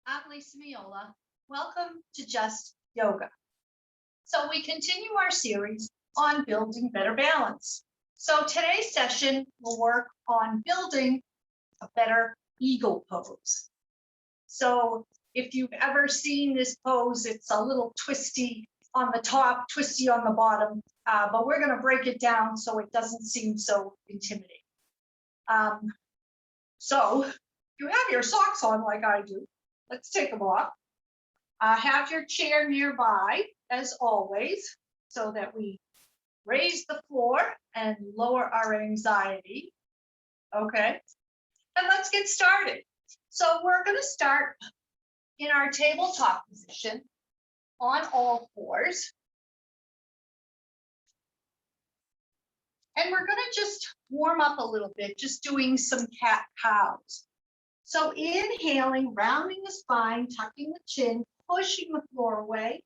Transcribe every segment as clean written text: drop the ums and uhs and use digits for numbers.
I'm Lisa Miola. Welcome to Just Yoga. So we continue our series on building better balance. So today's session will work on building a better eagle pose. So if you've ever seen this pose, it's a little twisty on the top, twisty on the bottom, but we're going to break it down so it doesn't seem so intimidating. So you have your socks on like I do. Let's take them off. Have your chair nearby, as always, so that we raise the floor and lower our anxiety. Okay, and let's get started. So we're going to start in our tabletop position on all fours. And we're going to just warm up a little bit, just doing some cat-cows. So inhaling, rounding the spine, tucking the chin, pushing the floor away.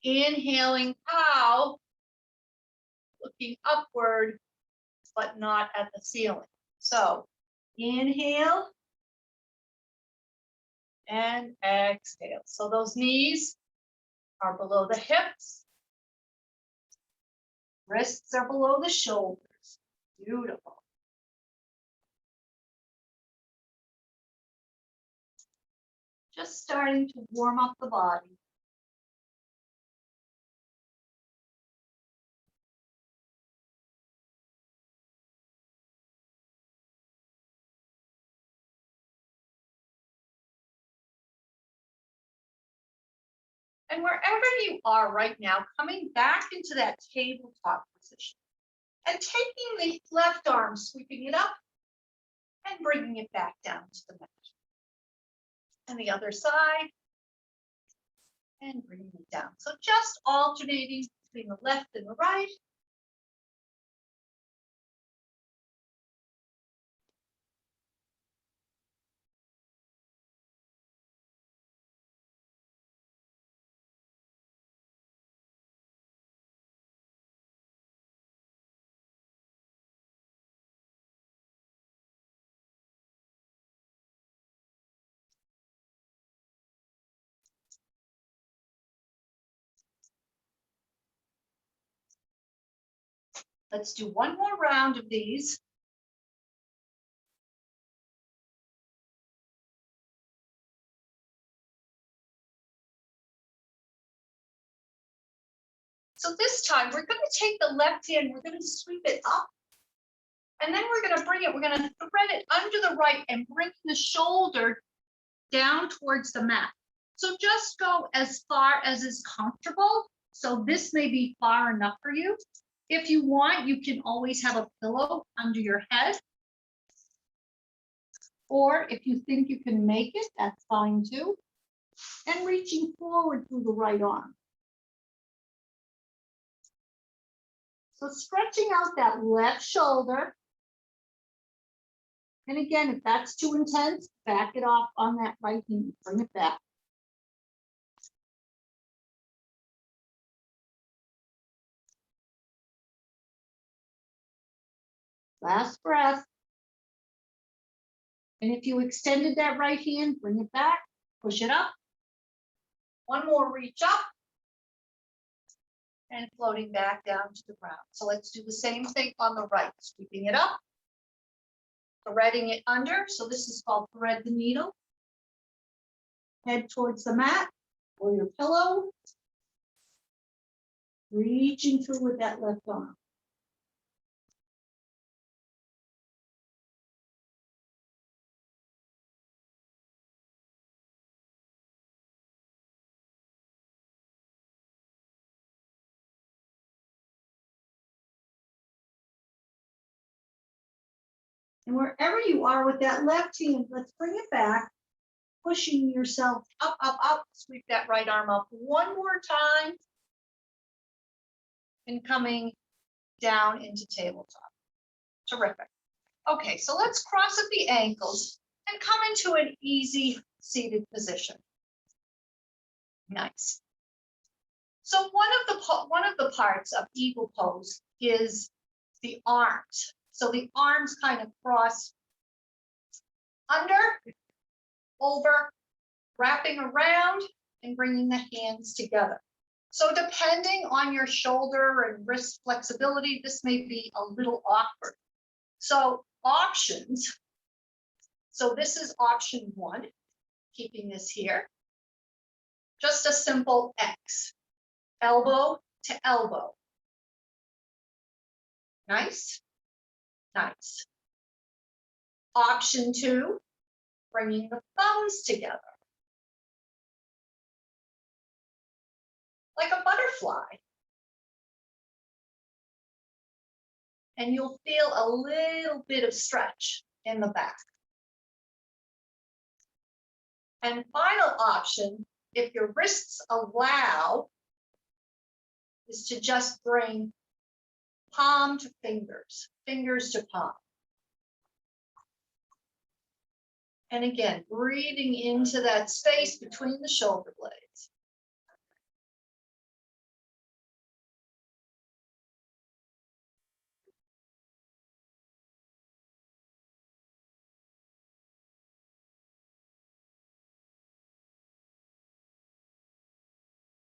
Inhaling cow, looking upward, but not at the ceiling. So inhale and exhale. So those knees are below the hips. Wrists are below the shoulders. Beautiful. Just starting to warm up the body. And wherever you are right now, coming back into that tabletop position and taking the left arm, sweeping it up and bringing it back down to the mat. And the other side and bringing it down. So just alternating between the left and the right. Let's do one more round of these. So this time we're going to take the left hand, we're going to sweep it up. And then we're going to bring it, we're going to thread it under the right and bring the shoulder down towards the mat. So just go as far as is comfortable. So this may be far enough for you. If you want, you can always have a pillow under your head. Or if you think you can make it, that's fine too. And reaching forward through the right arm. So stretching out that left shoulder. And again, if that's too intense, back it off on that right knee, bring it back. Last breath. And if you extended that right hand, bring it back, push it up. One more reach up. And floating back down to the ground. So let's do the same thing on the right, sweeping it up, threading it under. So this is called thread the needle. Head towards the mat or your pillow. Reaching through with that left arm. And wherever you are with that left hand, let's bring it back, pushing yourself up, up, up. Sweep that right arm up one more time. And coming down into tabletop. Terrific. Okay, so let's cross at the ankles and come into an easy seated position. Nice. So one of the parts of eagle pose is the arms. So the arms kind of cross under, over, wrapping around and bringing the hands together. So depending on your shoulder and wrist flexibility, this may be a little awkward. So options. So this is option 1, keeping this here. Just a simple X, elbow to elbow. Nice, nice. Option 2, bringing the thumbs together. Like a butterfly. And you'll feel a little bit of stretch in the back. And final option, if your wrists allow, is to just bring palm to fingers, fingers to palm. And again, breathing into that space between the shoulder blades.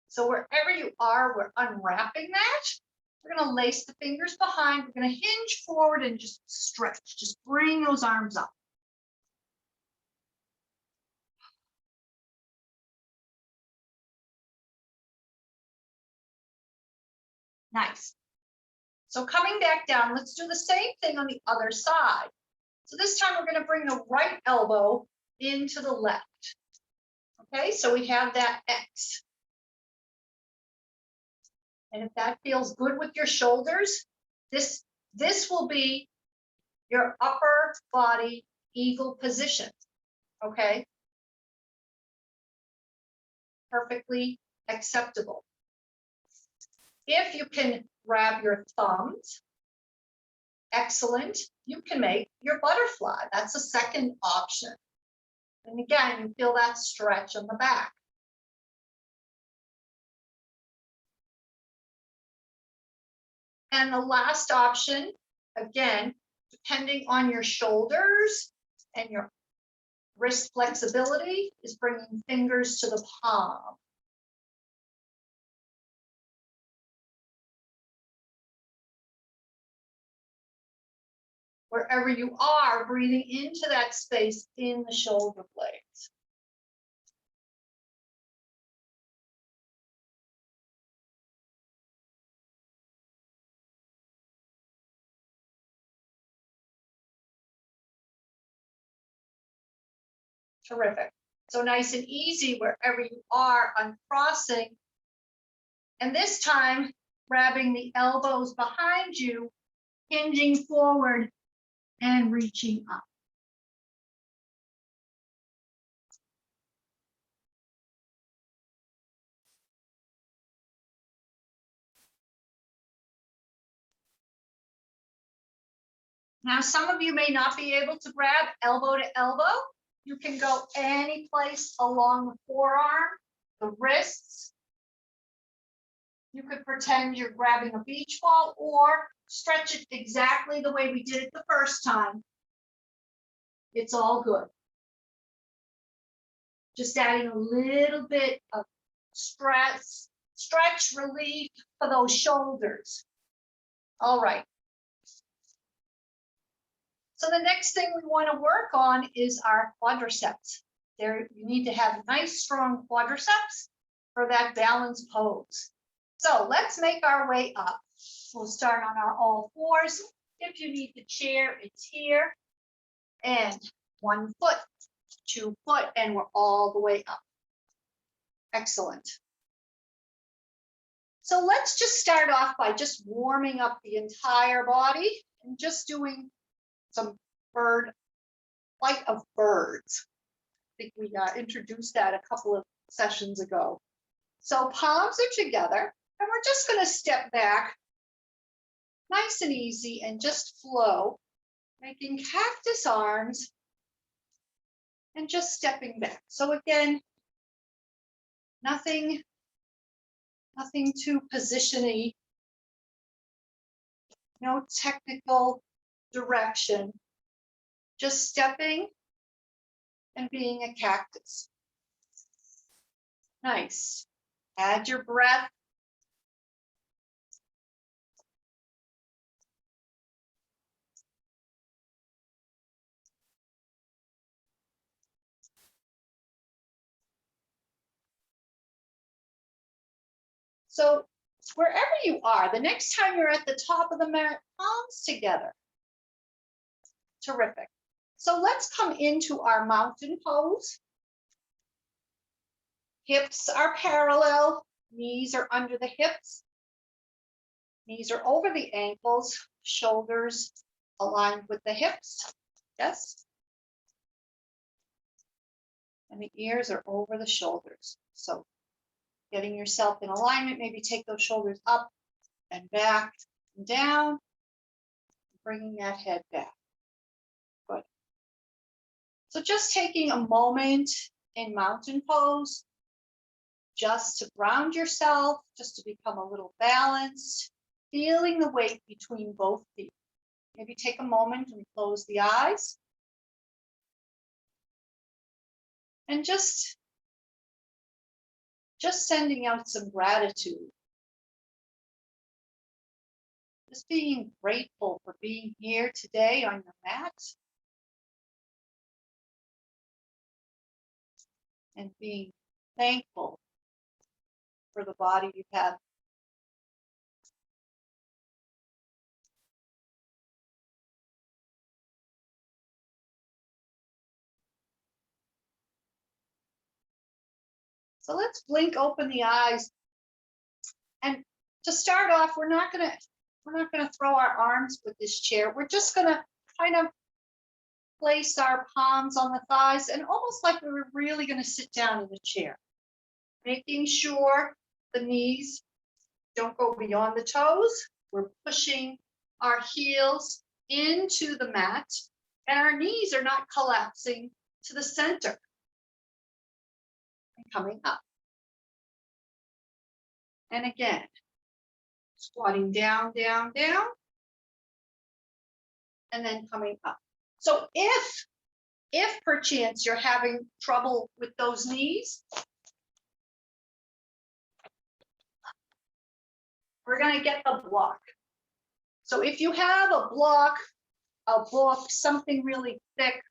So wherever you are, we're unwrapping that. We're going to lace the fingers behind. We're going to hinge forward and just stretch. Just bring those arms up. Nice. So coming back down, let's do the same thing on the other side. So this time we're going to bring the right elbow into the left. Okay, so we have that X. And if that feels good with your shoulders, this will be your upper body eagle position. Okay. Perfectly acceptable. If you can grab your thumbs, excellent. You can make your butterfly. That's a second option. And again, you feel that stretch on the back. And the last option, again, depending on your shoulders and your wrist flexibility, is bringing fingers to the palm. Wherever you are, breathing into that space in the shoulder blades. Terrific. So nice and easy wherever you are, uncrossing. And this time, grabbing the elbows behind you, hinging forward and reaching up. Now, some of you may not be able to grab elbow to elbow. You can go any place along the forearm, the wrists. You could pretend you're grabbing a beach ball or stretch it exactly the way we did it the first time. It's all good. Just adding a little bit of stretch relief for those shoulders. All right. So the next thing we want to work on is our quadriceps. There, you need to have nice, strong quadriceps for that balance pose. So let's make our way up. We'll start on our all fours. If you need the chair, it's here. And 1 foot, 2 foot, and we're all the way up. Excellent. So let's just start off by just warming up the entire body and just doing some flight of birds. I think we introduced that a couple of sessions ago. So palms are together, and we're just going to step back nice and easy and just flow, making cactus arms and just stepping back. So again, nothing too positiony, no technical direction, just stepping and being a cactus. Nice. Add your breath. So wherever you are, the next time you're at the top of the mat, palms together. Terrific. So let's come into our mountain pose. Hips are parallel, knees are under the hips. Knees are over the ankles, shoulders aligned with the hips. Yes. And the ears are over the shoulders. So getting yourself in alignment, maybe take those shoulders up and back and down, bringing that head back. Good. So just taking a moment in mountain pose, just to ground yourself, just to become a little balanced, feeling the weight between both feet. Maybe take a moment and close the eyes. And just sending out some gratitude. Just being grateful for being here today on your mat. And being thankful for the body you have. So let's blink open the eyes. And to start off, we're not gonna throw our arms with this chair. We're just gonna kind of place our palms on the thighs and almost like we were really gonna sit down in the chair. Making sure the knees don't go beyond the toes. We're pushing our heels into the mat and our knees are not collapsing to the center and coming up. And again, squatting down, down, down, and then coming up. So if perchance you're having trouble with those knees, we're going to get the block. So if you have a block, a book, something really thick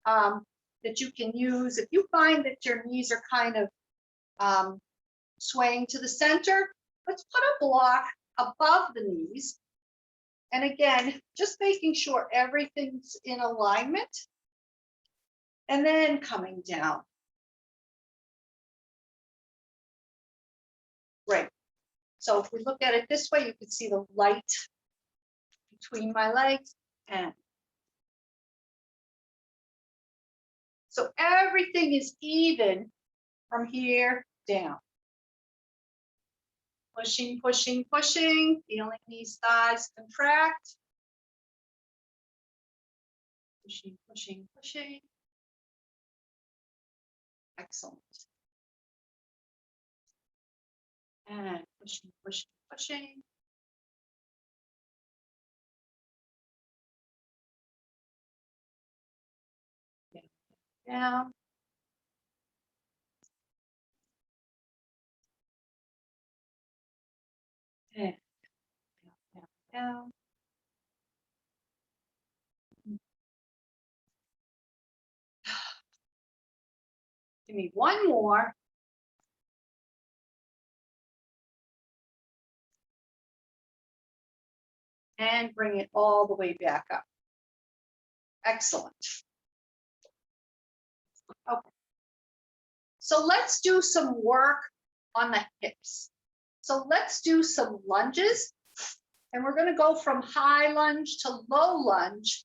that you can use, if you find that your knees are kind of swaying to the center, let's put a block above the knees. And again, just making sure everything's in alignment. And then coming down. Great. So if we look at it this way, you can see the light between my legs and so everything is even from here down. Pushing, pushing, pushing, feeling these thighs contract. Pushing, pushing, pushing. Excellent. And pushing, pushing, pushing. Down. And down, down, down. Give me one more. And bring it all the way back up. Excellent. Okay. So let's do some work on the hips. So let's do some lunges. And we're going to go from high lunge to low lunge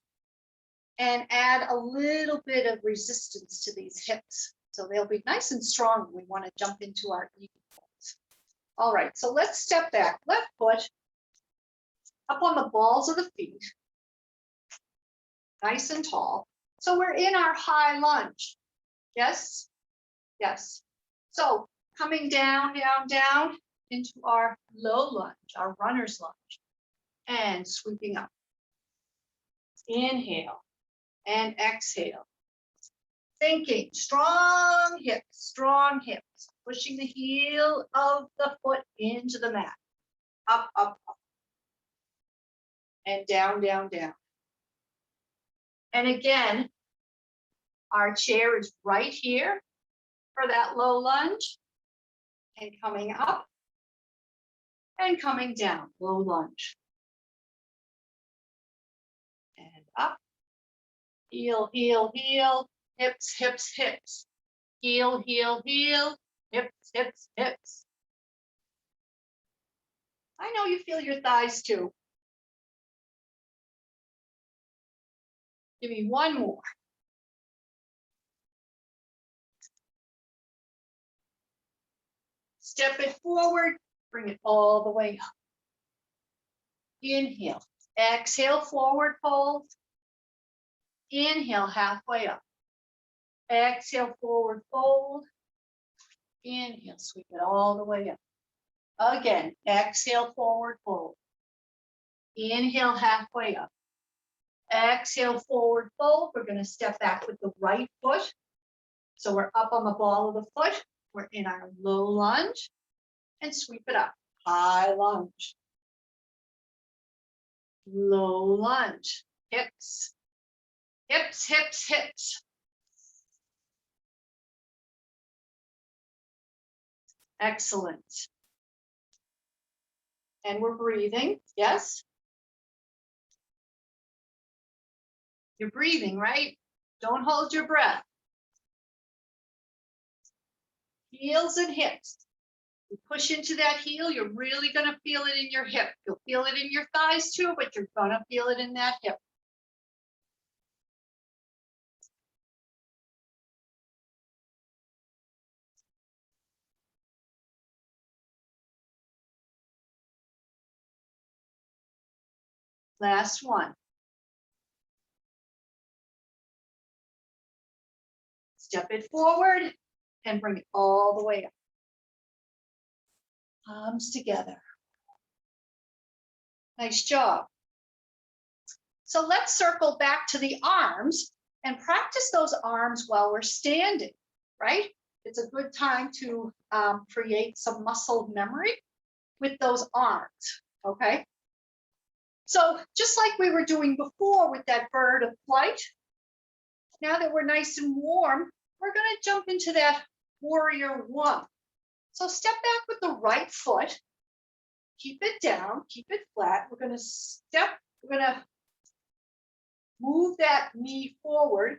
and add a little bit of resistance to these hips. So they'll be nice and strong when we want to jump into our eagle pose. All right, so let's step back. Left foot up on the balls of the feet. Nice and tall. So we're in our high lunge. Yes? Yes. So coming down, down, down into our low lunge, our runner's lunge. And sweeping up. Inhale and exhale. Thinking strong hips, pushing the heel of the foot into the mat. Up, up, up. And down, down, down. And again, our chair is right here for that low lunge. And coming up and coming down, low lunge. And up, heel, heel, heel, hips, hips, hips. Heel, heel, heel, hips, hips, hips. I know you feel your thighs too. Give me one more. Step it forward, bring it all the way up. Inhale, exhale, forward fold. Inhale, halfway up. Exhale, forward fold. Inhale, sweep it all the way up. Again, exhale, forward fold. Inhale, halfway up. Exhale, forward fold. We're going to step back with the right foot. So we're up on the ball of the foot. We're in our low lunge and sweep it up. High lunge. Low lunge. Hips. Hips, hips, hips. Excellent. And we're breathing. Yes? You're breathing, right? Don't hold your breath. Heels and hips. You push into that heel, you're really going to feel it in your hip. You'll feel it in your thighs too, but you're going to feel it in that hip. Last one. Step it forward and bring it all the way up. Palms together. Nice job. So let's circle back to the arms and practice those arms while we're standing, right? It's a good time to create some muscle memory with those arms, okay? So just like we were doing before with that bird of flight, now that we're nice and warm, we're going to jump into that warrior one. So step back with the right foot, keep it down, keep it flat. We're going to step, we're going to move that knee forward.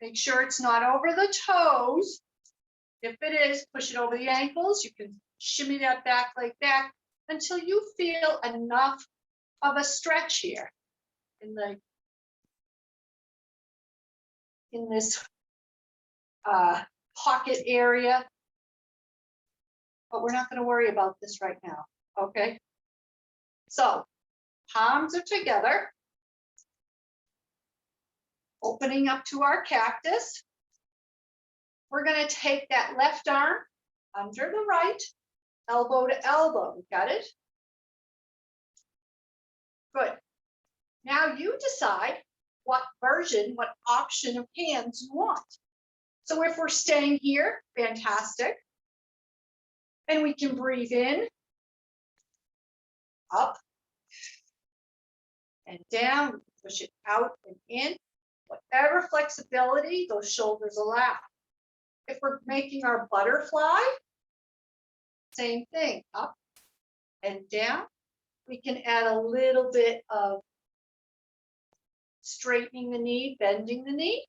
Make sure it's not over the toes. If it is, push it over the ankles. You can shimmy that back like that until you feel enough of a stretch here in this pocket area. But we're not going to worry about this right now, okay? So palms are together, opening up to our cactus. We're going to take that left arm under the right, elbow to elbow. Got it? Good. Now you decide what version, what option of hands you want. So if we're staying here, fantastic. And we can breathe in, up, and down. Push it out and in. Whatever flexibility those shoulders allow. If we're making our butterfly, same thing, up and down. We can add a little bit of straightening the knee, bending the knee.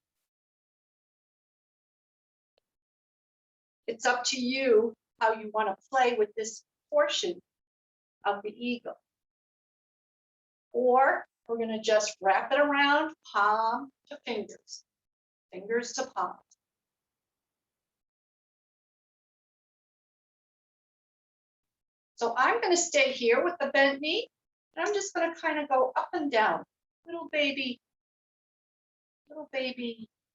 It's up to you how you want to play with this portion of the eagle. Or we're going to just wrap it around, palm to fingers, fingers to palm. So I'm going to stay here with the bent knee, and I'm just going to kind of go up and down, little baby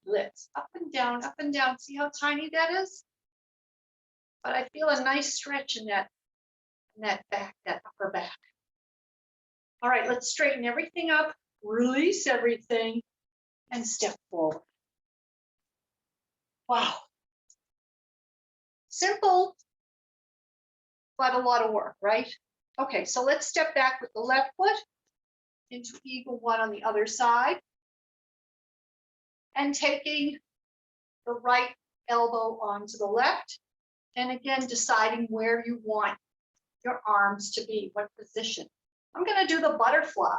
lifts, up and down, up and down. See how tiny that is? But I feel a nice stretch in that back, that upper back. All right, let's straighten everything up, release everything, and step forward. Wow. Simple, but a lot of work, right? Okay, so let's step back with the left foot into eagle one on the other side. And taking the right elbow onto the left. And again, deciding where you want your arms to be, what position. I'm going to do the butterfly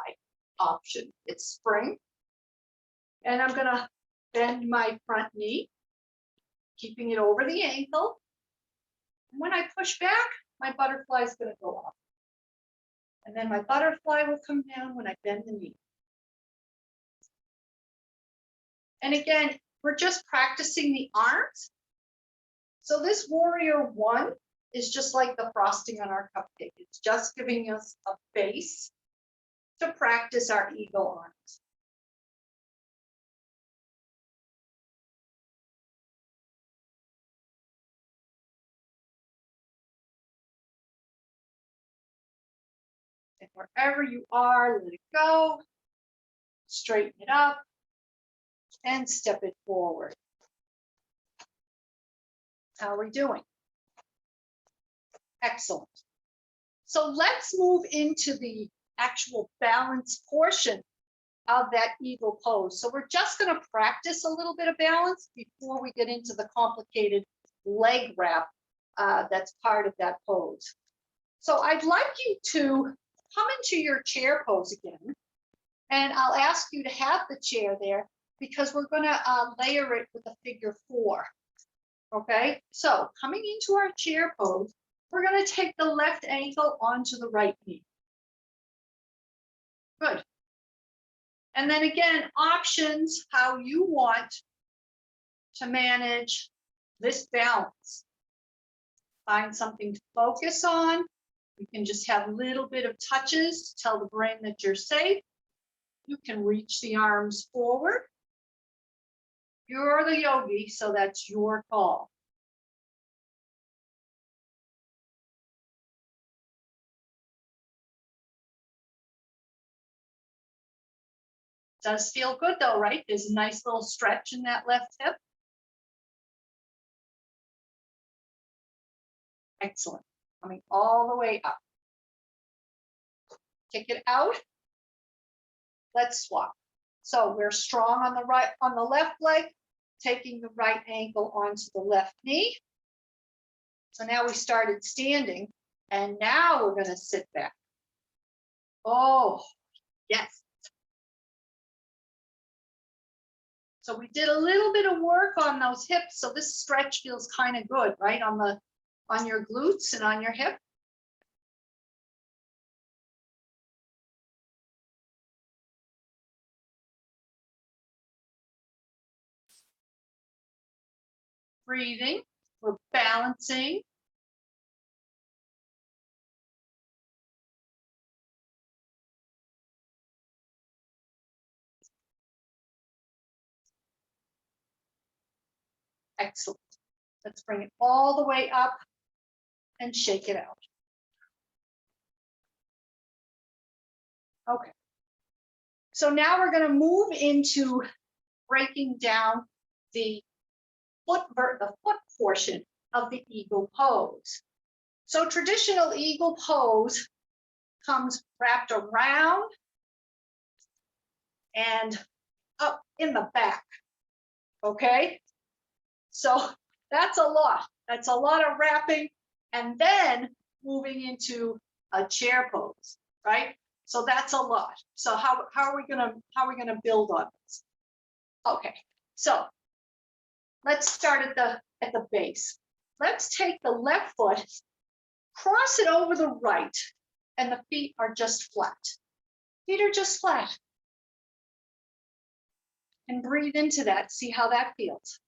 option. It's spring. And I'm going to bend my front knee, keeping it over the ankle. And when I push back, my butterfly is going to go up. And then my butterfly will come down when I bend the knee. And again, we're just practicing the arms. So this warrior one is just like the frosting on our cupcake. It's just giving us a base to practice our eagle arms. And wherever you are, let it go. Straighten it up and step it forward. How are we doing? Excellent. So let's move into the actual balance portion of that eagle pose. So we're just going to practice a little bit of balance before we get into the complicated leg wrap that's part of that pose. So I'd like you to come into your chair pose again, and I'll ask you to have the chair there because we're going to layer it with a figure 4. Okay, so coming into our chair pose, we're going to take the left ankle onto the right knee. Good. And then again, options, how you want to manage this balance. Find something to focus on. You can just have a little bit of touches to tell the brain that you're safe. You can reach the arms forward. You're the yogi, so that's your call. Does feel good though, right? There's a nice little stretch in that left hip. Excellent. Coming all the way up. Kick it out. Let's swap. So we're strong on the right, on the left leg, taking the right ankle onto the left knee. So now we started standing, and now we're going to sit back. Oh, yes. So we did a little bit of work on those hips. So this stretch feels kind of good, right? On your glutes and on your hip. Breathing, we're balancing. Excellent. Let's bring it all the way up and shake it out. Okay. So now we're going to move into breaking down the foot portion of the eagle pose. So traditional eagle pose comes wrapped around and up in the back. Okay. So that's a lot. That's a lot of wrapping and then moving into a chair pose, right? So that's a lot. So how are we gonna build on this? Okay, so let's start at the base. Let's take the left foot, cross it over the right, and the feet are just flat. Feet are just flat. And breathe into that. See how that feels.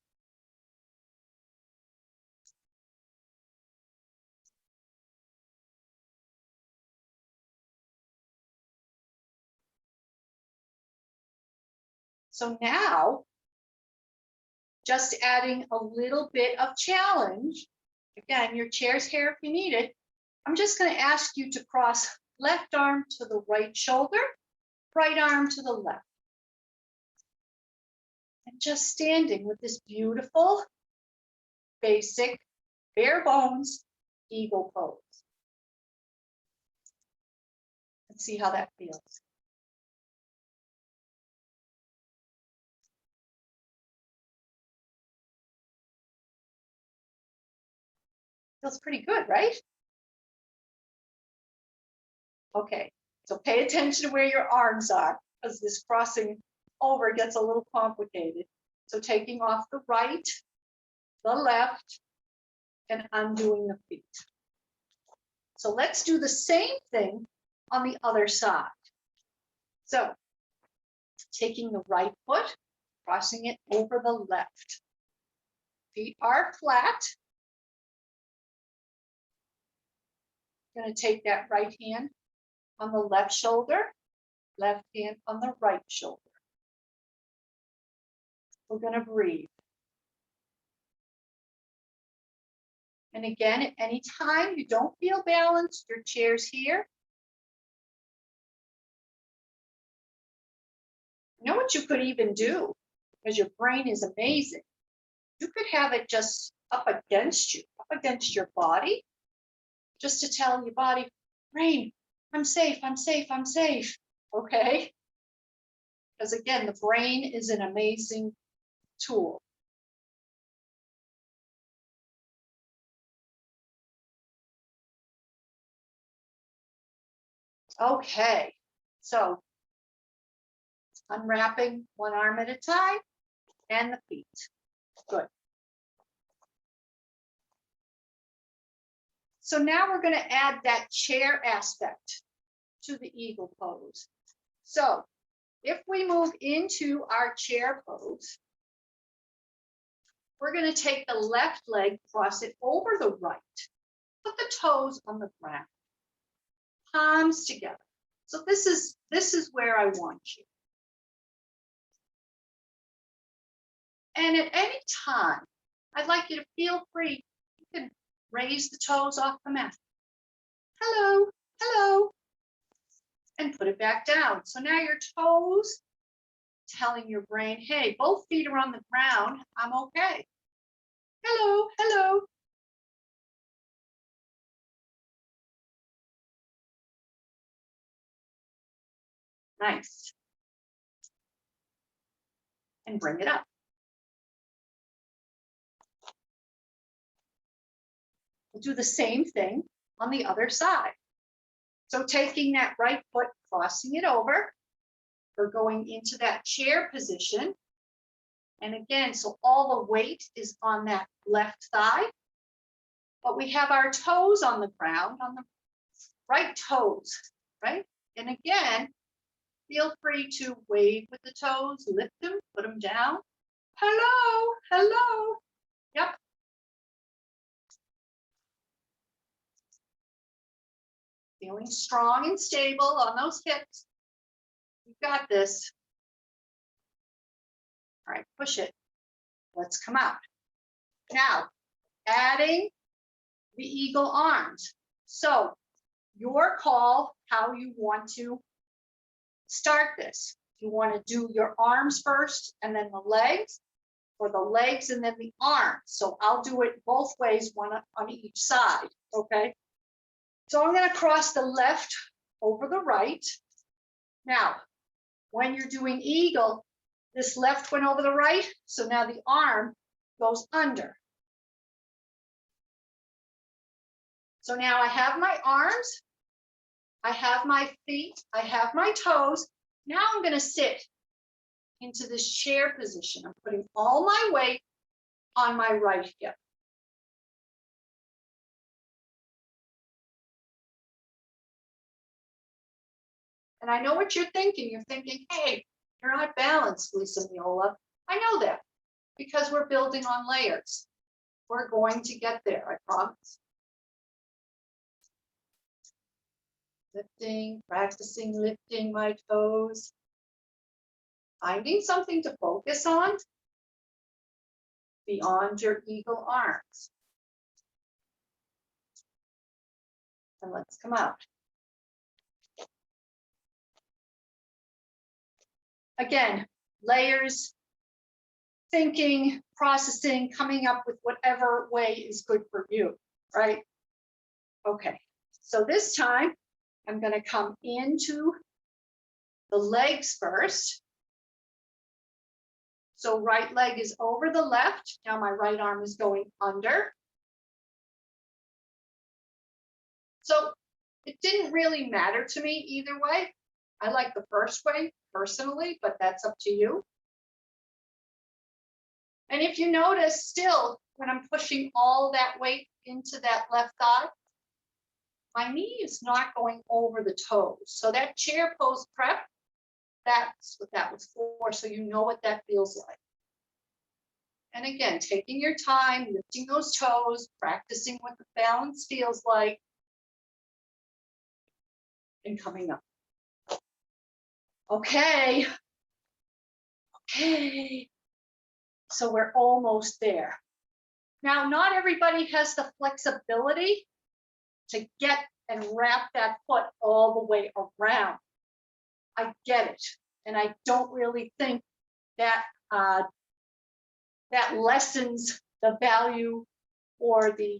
So now, just adding a little bit of challenge. Again, your chair's here if you need it. I'm just going to ask you to cross left arm to the right shoulder, right arm to the left. And just standing with this beautiful, basic bare bones eagle pose. Let's see how that feels. Feels pretty good, right? Okay, so pay attention to where your arms are, because this crossing over gets a little complicated. So taking off the right, the left, and undoing the feet. So let's do the same thing on the other side. So taking the right foot, crossing it over the left. Feet are flat. Going to take that right hand on the left shoulder, left hand on the right shoulder. We're going to breathe. And again, at any time you don't feel balanced, your chair's here. You know what you could even do, because your brain is amazing. You could have it just up against you, up against your body, just to tell your body, brain, I'm safe, I'm safe, I'm safe. Okay? Because again, the brain is an amazing tool. Okay, so unwrapping one arm at a time and the feet. Good. So now we're going to add that chair aspect to the eagle pose. So if we move into our chair pose, we're going to take the left leg, cross it over the right, put the toes on the ground, palms together. So this is where I want you. And at any time, I'd like you to feel free. You can raise the toes off the mat. Hello, hello. And put it back down. So now your toes telling your brain, hey, both feet are on the ground. I'm okay. Hello, hello. Nice. And bring it up. We'll do the same thing on the other side. So taking that right foot, crossing it over, we're going into that chair position. And again, so all the weight is on that left thigh, but we have our toes on the ground, on the right toes, right? And again, feel free to wave with the toes, lift them, put them down. Hello, hello. Yep. Feeling strong and stable on those hips. You've got this. All right, push it. Let's come out. Now, adding the eagle arms. So your call, how you want to start this. You want to do your arms first and then the legs, or the legs and then the arms. So I'll do it both ways, one on each side, okay? So I'm going to cross the left over the right. Now, when you're doing eagle, this left went over the right, so now the arm goes under. So now I have my arms, I have my feet, I have my toes. Now I'm going to sit into this chair position. I'm putting all my weight on my right hip. And I know what you're thinking. You're thinking, hey, you're not balanced, Lisa Miola. I know that because we're building on layers. We're going to get there, I promise. Lifting, practicing lifting my toes. Finding something to focus on beyond your eagle arms. And let's come out. Again, layers thinking, processing, coming up with whatever way is good for you, right? Okay, so this time I'm going to come into the legs first. So right leg is over the left. Now my right arm is going under. So it didn't really matter to me either way. I like the first way personally, but that's up to you. And if you notice still, when I'm pushing all that weight into that left thigh, my knee is not going over the toes. So that chair pose prep, that's what that was for. So you know what that feels like. And again, taking your time, lifting those toes, practicing what the balance feels like, and coming up. Okay. Okay. So we're almost there. Now, not everybody has the flexibility to get and wrap that foot all the way around. I get it. And I don't really think that that lessens the value or the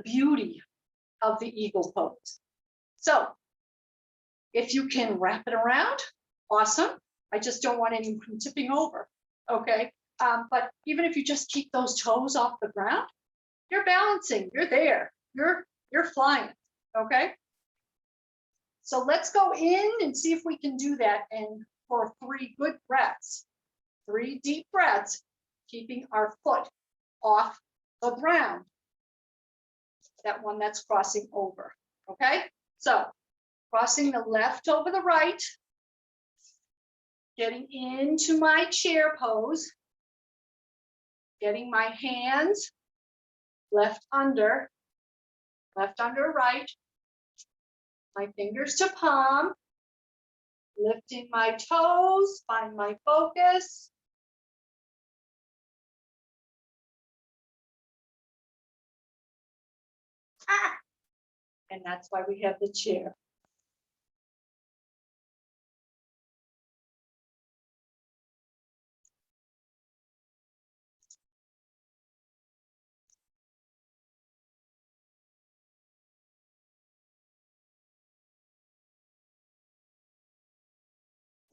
beauty of the eagle pose. So if you can wrap it around, awesome. I just don't want anyone tipping over, okay? But even if you just keep those toes off the ground, you're balancing, you're there, you're flying, okay? So let's go in and see if we can do that and for 3 good breaths, 3 deep breaths, keeping our foot off the ground. That one that's crossing over, okay? So crossing the left over the right, getting into my chair pose, getting my hands left under right, my fingers to palm, lifting my toes, find my focus. And that's why we have the chair.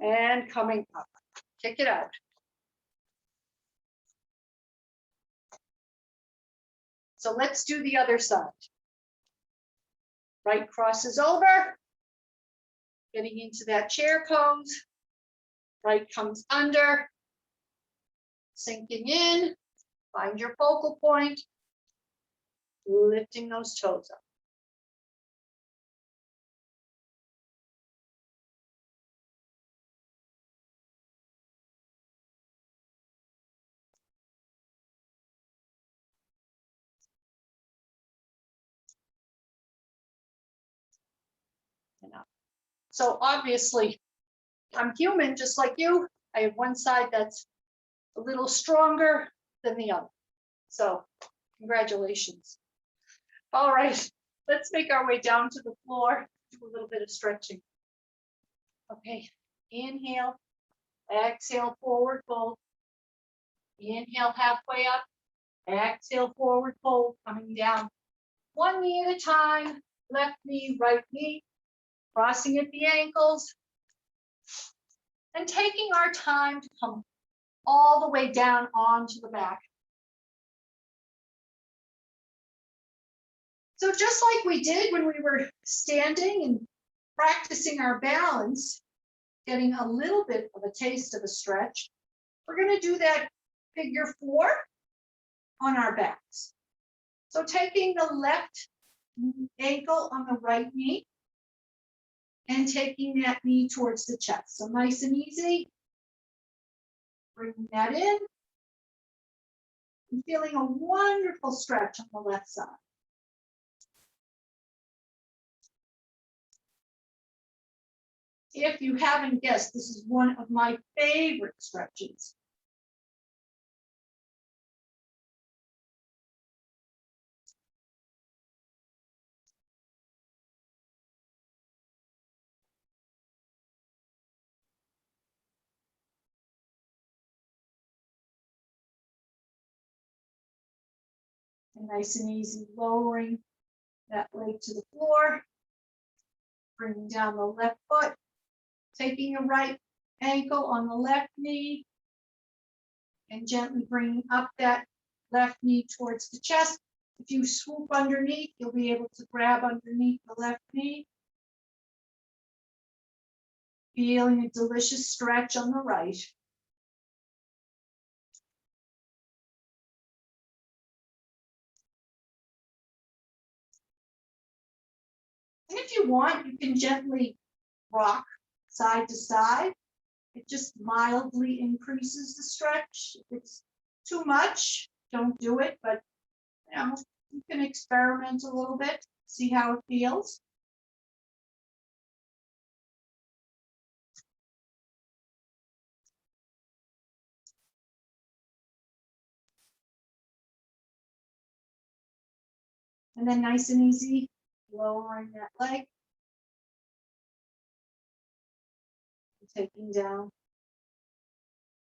And coming up, kick it out. So let's do the other side. Right crosses over, getting into that chair pose. Right comes under, sinking in, find your focal point, lifting those toes up. And up. So obviously, I'm human just like you. I have one side that's a little stronger than the other. So congratulations. All right, let's make our way down to the floor, do a little bit of stretching. Okay, inhale, exhale, forward fold. Inhale, halfway up, exhale, forward fold, coming down. One knee at a time, left knee, right knee, crossing at the ankles, and taking our time to come all the way down onto the back. So just like we did when we were standing and practicing our balance, getting a little bit of a taste of a stretch, we're going to do that figure 4 on our backs. So taking the left ankle on the right knee and taking that knee towards the chest. So nice and easy. Bring that in. And feeling a wonderful stretch on the left side. If you haven't guessed, this is one of my favorite stretches. And nice and easy, lowering that leg to the floor, bringing down the left foot, taking a right ankle on the left knee, and gently bringing up that left knee towards the chest. If you swoop underneath, you'll be able to grab underneath the left knee. Feeling a delicious stretch on the right. And if you want, you can gently rock side to side. It just mildly increases the stretch. If it's too much, don't do it, but you can experiment a little bit, see how it feels. And then nice and easy, lowering that leg. And taking down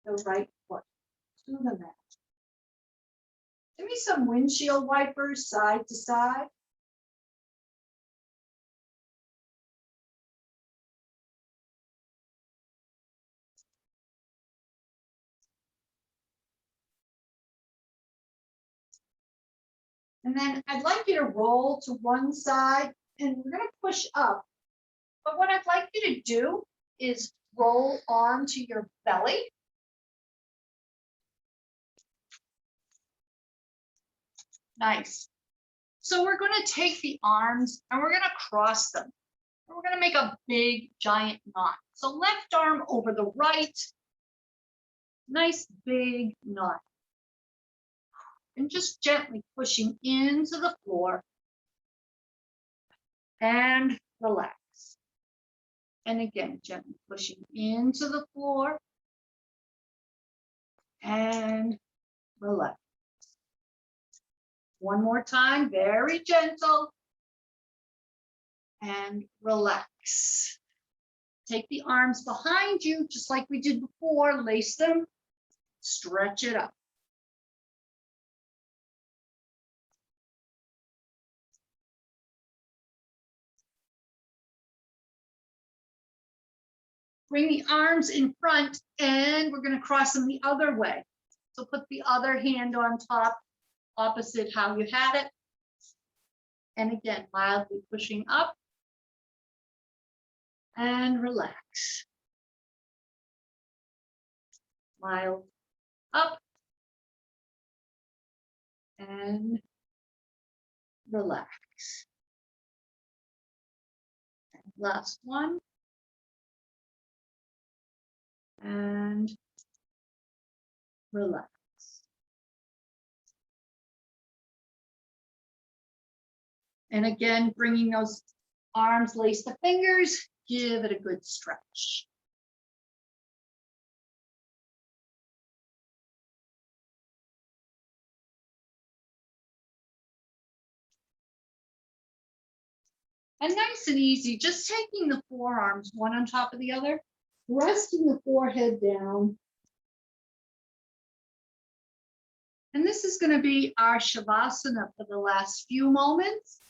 the right foot to the mat. Give me some windshield wipers side to side. And then I'd like you to roll to one side and we're going to push up. But what I'd like you to do is roll onto your belly. Nice. So we're going to take the arms and we're going to cross them. And we're going to make a big giant knot. So left arm over the right. Nice big knot. And just gently pushing into the floor and relax. And again, gently pushing into the floor and relax. One more time, very gentle and relax. Take the arms behind you, just like we did before, lace them, stretch it up. Bring the arms in front and we're going to cross them the other way. So put the other hand on top, opposite how you had it. And again, mildly pushing up and relax. Mild up and relax. And last one. And relax. And again, bringing those arms, lace the fingers, give it a good stretch. And nice and easy, just taking the forearms one on top of the other, resting the forehead down. And this is going to be our Shavasana for the last few moments.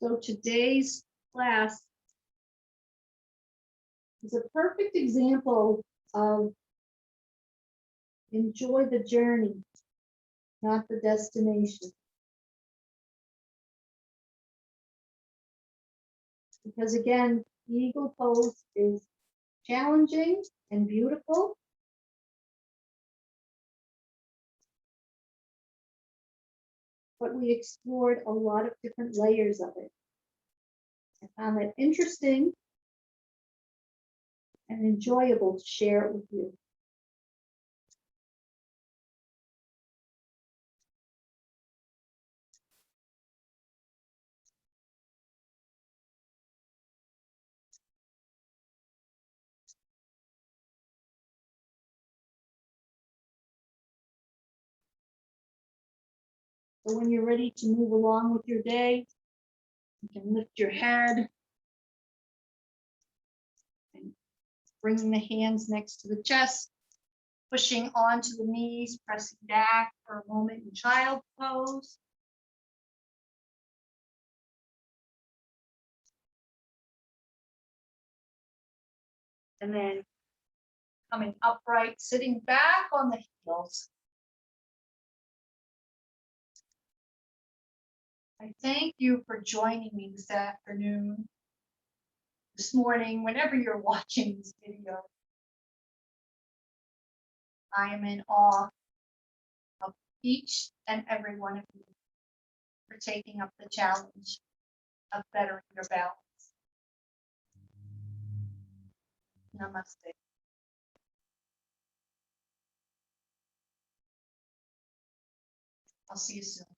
So today's class is a perfect example of enjoy the journey, not the destination. Because again, the eagle pose is challenging and beautiful. but we explored a lot of different layers of it. I found that interesting and enjoyable to share it with you. So when you're ready to move along with your day, you can lift your head and bringing the hands next to the chest, pushing onto the knees, pressing back for a moment in child pose. And then coming upright, sitting back on the heels. I thank you for joining me this afternoon, this morning, whenever you're watching this video. I am in awe of each and every one of you for taking up the challenge of bettering your balance. Namaste. I'll see you soon.